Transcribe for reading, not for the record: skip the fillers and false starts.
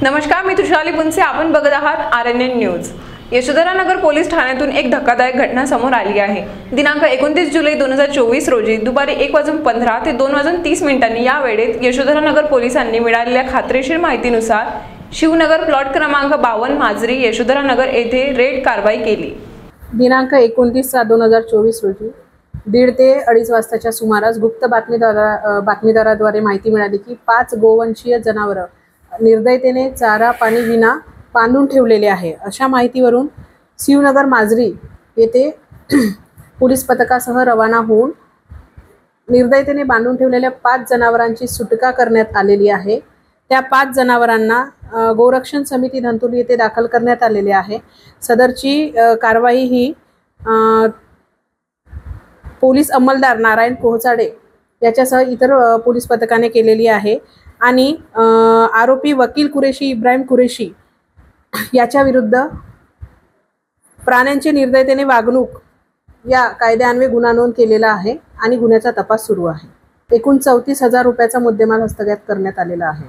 नमस्कार, मी तुषाली पुनसे. आपण बघत आहात RNN न्यूज. यशोधरानगर पोलीस ठाण्यातून एक धक्कादायक घटना समोर आली आहे. दिनांक 29 जुलै 2024 रोजी दुपारी 1:15 ते 2:30 या वेळेत यशोधरानगर पोलिसांनी मिळालेल्या खात्रीशीर माहितीनुसार शिवनगर प्लॉट क्रमांक 52 माजरी यशोधरानगर येथे रेड कारवाई केली. दिनांक 29/7/2024 रोजी 1:30 ते 2:30 वाजताच्या सुमारास गुप्त बातमीदाराद्वारे माहिती मिळाली की 5 गोवंशीय जनावर निर्दयतेने चारा पाणी विना बांधून ठेवलेले आहे. अशा माहितीवरून शिवनगर माजरी येथे पोलीस पथकासह रवाना होऊन निर्दयतेने बांधून ठेवलेल्या 5 जनावरांची सुटका करण्यात आलेली आहे. त्या 5 जनावरांना गोरक्षण समिती धंतोली येथे दाखल करण्यात आलेले आहे. सदरची कारवाई ही पोलीस अंमलदार नारायण पोहचाडे याच्यासह इतर पोलीस पथकाने केलेली आहे आणि आरोपी वकील कुरेशी इब्राहिम कुरेशी याच्या विरुद्ध प्राण्यांचे निर्दयतेने वागणूक या कायद्यान्वये गुन्हा नोंद केलेला आहे आणि गुन्ह्याचा तपास सुरू आहे. एकूण 34,000 रुपयाचा मुद्देमाल हस्तगत करण्यात आलेला आहे.